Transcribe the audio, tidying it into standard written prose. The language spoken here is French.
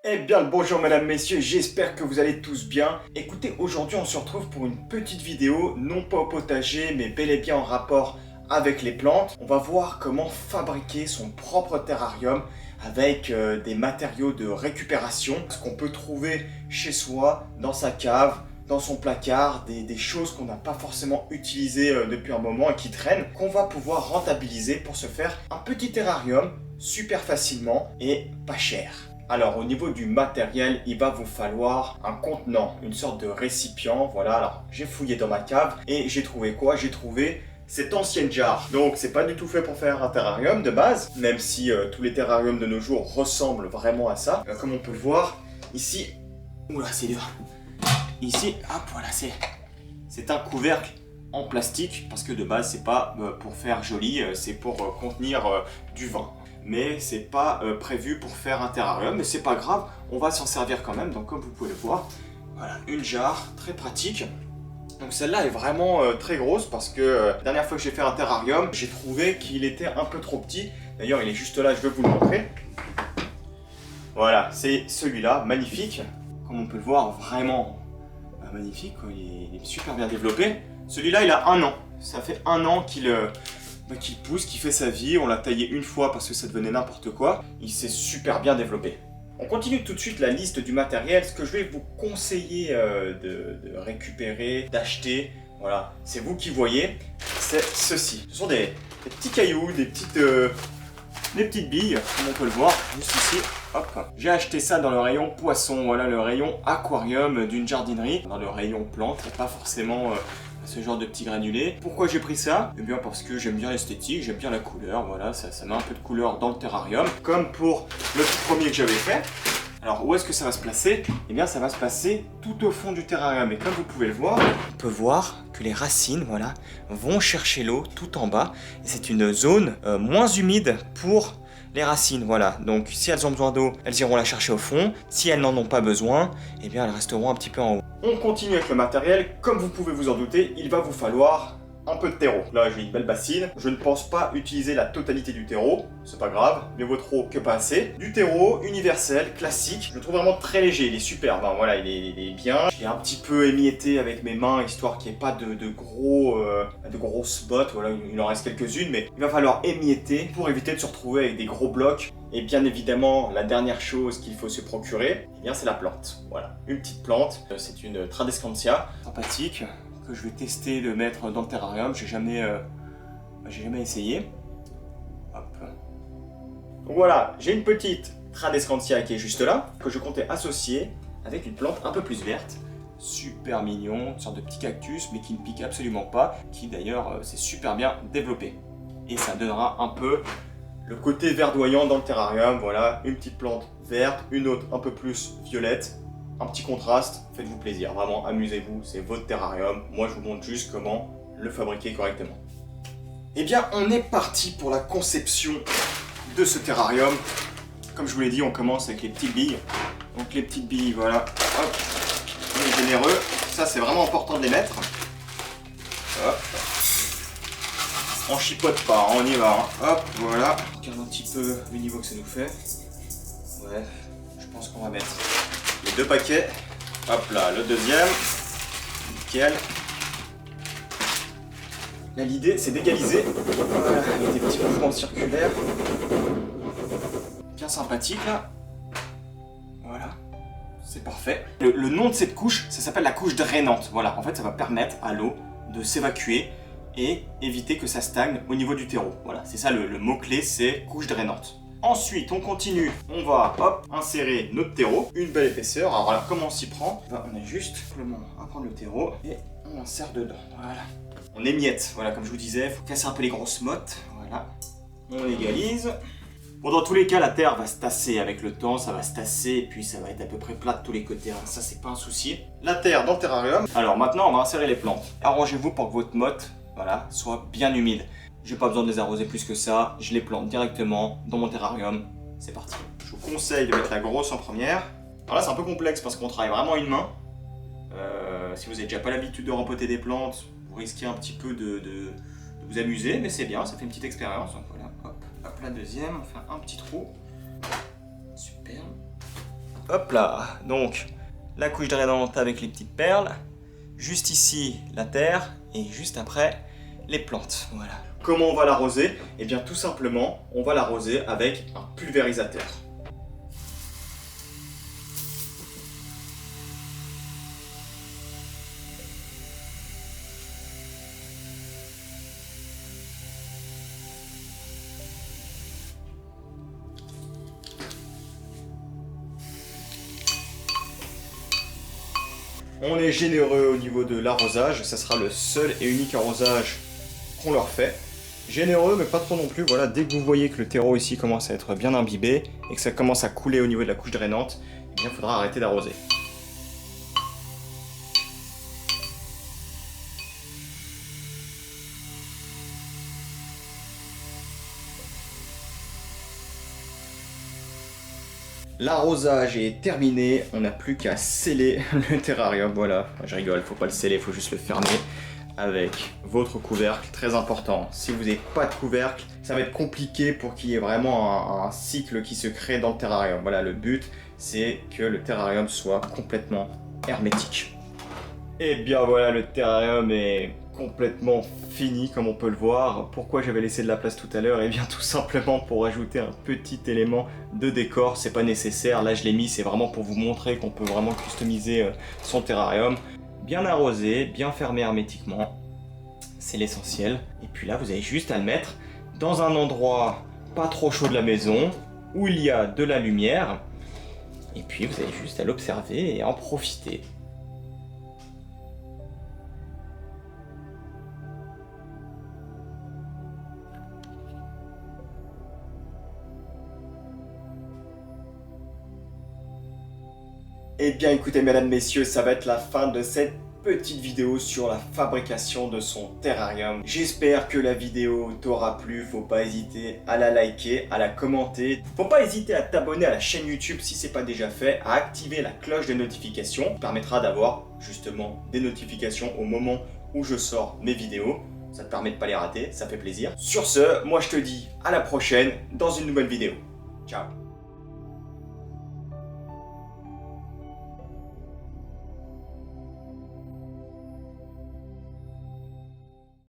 Eh bien le bonjour mesdames, messieurs, j'espère que vous allez tous bien. Écoutez, aujourd'hui on se retrouve pour une petite vidéo, non pas au potager, mais bel et bien en rapport avec les plantes. On va voir comment fabriquer son propre terrarium avec des matériaux de récupération, ce qu'on peut trouver chez soi, dans sa cave, dans son placard, des choses qu'on n'a pas forcément utilisées depuis un moment et qui traînent, qu'on va pouvoir rentabiliser pour se faire un petit terrarium super facilement et pas cher. Alors au niveau du matériel, il va vous falloir un contenant, une sorte de récipient. Voilà, alors j'ai fouillé dans ma cave et j'ai trouvé quoi? J'ai trouvé cette ancienne jarre. Donc c'est pas du tout fait pour faire un terrarium de base, même si tous les terrariums de nos jours ressemblent vraiment à ça. Comme on peut le voir ici, oula c'est dur. Ici, hop voilà, c'est un couvercle en plastique parce que de base c'est pas pour faire joli, c'est pour contenir du vin. Mais c'est pas prévu pour faire un terrarium, mais c'est pas grave, on va s'en servir quand même. Donc comme vous pouvez le voir, voilà, une jarre très pratique. Donc celle-là est vraiment très grosse parce que la dernière fois que j'ai fait un terrarium, j'ai trouvé qu'il était un peu trop petit. D'ailleurs il est juste là, je vais vous le montrer. Voilà, c'est celui-là, magnifique. Comme on peut le voir, vraiment magnifique, il est super bien développé. Celui-là il a 1 an, ça fait 1 an qu'il pousse, qu'il fait sa vie. On l'a taillé une fois parce que ça devenait n'importe quoi. Il s'est super bien développé. On continue tout de suite la liste du matériel. Ce que je vais vous conseiller de récupérer, d'acheter, voilà, c'est vous qui voyez, c'est ceci. Ce sont des petits cailloux, des petites billes, comme on peut le voir, juste ici. Hop. J'ai acheté ça dans le rayon poisson, voilà le rayon aquarium d'une jardinerie. Dans le rayon plantes, il n'y a pas forcément ce genre de petits granulés. Pourquoi j'ai pris ça? Eh bien parce que j'aime bien l'esthétique, j'aime bien la couleur, voilà, ça met un peu de couleur dans le terrarium. Comme pour le tout premier que j'avais fait. Alors où est-ce que ça va se placer? Eh bien ça va se placer tout au fond du terrarium. Et comme vous pouvez le voir, on peut voir que les racines, voilà, vont chercher l'eau tout en bas. Et c'est une zone moins humide pour les racines, voilà. Donc si elles ont besoin d'eau, elles iront la chercher au fond. Si elles n'en ont pas besoin, eh bien elles resteront un petit peu en haut. On continue avec le matériel. Comme vous pouvez vous en douter, il va vous falloir un peu de terreau. Là j'ai une belle bassine. Je ne pense pas utiliser la totalité du terreau. C'est pas grave, mieux vaut trop que pas assez. Du terreau universel, classique. Je le trouve vraiment très léger, il est superbe. Hein. Voilà, il est bien. Je l'ai un petit peu émietté avec mes mains, histoire qu'il n'y ait pas de grosses bottes. Voilà, il en reste quelques-unes, mais il va falloir émietter pour éviter de se retrouver avec des gros blocs. Et bien évidemment, la dernière chose qu'il faut se procurer, eh bien c'est la plante. Voilà, une petite plante. C'est une Tradescantia, sympathique, que je vais tester de mettre dans le terrarium. J'ai jamais essayé. Hop. Donc voilà, j'ai une petite Tradescantia qui est juste là, que je comptais associer avec une plante un peu plus verte. Super mignon, une sorte de petit cactus, mais qui ne pique absolument pas, qui d'ailleurs s'est super bien développé. Et ça donnera un peu le côté verdoyant dans le terrarium. Voilà, une petite plante verte, une autre un peu plus violette. Un petit contraste, faites-vous plaisir, vraiment amusez-vous, c'est votre terrarium. Moi je vous montre juste comment le fabriquer correctement. Eh bien on est parti pour la conception de ce terrarium. Comme je vous l'ai dit, on commence avec les petites billes. Donc les petites billes, voilà, hop, on est généreux. Ça c'est vraiment important de les mettre. Hop. On chipote pas, on y va. Hein. Hop, voilà. Regarde un petit peu le niveau que ça nous fait. Ouais, je pense qu'on va mettre les 2 paquets. Hop là, le deuxième. Nickel. Là, l'idée, c'est d'égaliser. Voilà, avec des petits mouvements circulaires. Bien sympathique, là. Voilà. C'est parfait. Le nom de cette couche, ça s'appelle la couche drainante. Voilà, en fait, ça va permettre à l'eau de s'évacuer et éviter que ça stagne au niveau du terreau. Voilà, c'est ça le mot-clé, c'est couche drainante. Ensuite, on continue, on va hop, insérer notre terreau, une belle épaisseur. Alors là, comment on s'y prend? On a juste simplement à prendre le terreau et on insère dedans. Voilà. On émiette, voilà, comme je vous disais, il faut casser un peu les grosses mottes. Voilà. On égalise. Bon, dans tous les cas, la terre va se tasser avec le temps, ça va se tasser et puis ça va être à peu près plat de tous les côtés. Hein. Ça, c'est pas un souci. La terre dans le terrarium. Alors maintenant, on va insérer les plantes. Arrangez-vous pour que votre motte, voilà, soit bien humide. J'ai pas besoin de les arroser plus que ça, je les plante directement dans mon terrarium, c'est parti. Je vous conseille de mettre la grosse en première. Alors là c'est un peu complexe parce qu'on travaille vraiment une main. Si vous n'avez déjà pas l'habitude de rempoter des plantes, vous risquez un petit peu de vous amuser, mais c'est bien, ça fait une petite expérience. Donc voilà, hop, hop la deuxième, on fait un petit trou. Super. Hop là, donc la couche drainante avec les petites perles, juste ici la terre et juste après les plantes. Voilà. Comment on va l'arroser? Eh bien tout simplement, on va l'arroser avec un pulvérisateur. On est généreux au niveau de l'arrosage, ça sera le seul et unique arrosage qu'on leur fait. Généreux mais pas trop non plus, voilà, dès que vous voyez que le terreau ici commence à être bien imbibé et que ça commence à couler au niveau de la couche drainante, eh bien il faudra arrêter d'arroser. L'arrosage est terminé, on n'a plus qu'à sceller le terrarium, voilà, je rigole, faut pas le sceller, faut juste le fermer avec votre couvercle, très important. Si vous n'avez pas de couvercle, ça va être compliqué pour qu'il y ait vraiment un cycle qui se crée dans le terrarium. Voilà, le but, c'est que le terrarium soit complètement hermétique. Et bien voilà, le terrarium est complètement fini comme on peut le voir. Pourquoi j'avais laissé de la place tout à l'heure? Et bien tout simplement pour ajouter un petit élément de décor, c'est pas nécessaire, là je l'ai mis, c'est vraiment pour vous montrer qu'on peut vraiment customiser son terrarium. Bien arrosé, bien fermé hermétiquement, c'est l'essentiel. Et puis là vous avez juste à le mettre dans un endroit pas trop chaud de la maison, où il y a de la lumière, et puis vous avez juste à l'observer et en profiter. Eh bien écoutez mesdames, messieurs, ça va être la fin de cette petite vidéo sur la fabrication de son terrarium. J'espère que la vidéo t'aura plu, faut pas hésiter à la liker, à la commenter. Faut pas hésiter à t'abonner à la chaîne YouTube si c'est pas déjà fait, à activer la cloche de notification, qui permettra d'avoir justement des notifications au moment où je sors mes vidéos. Ça te permet de pas les rater, ça fait plaisir. Sur ce, moi je te dis à la prochaine dans une nouvelle vidéo. Ciao.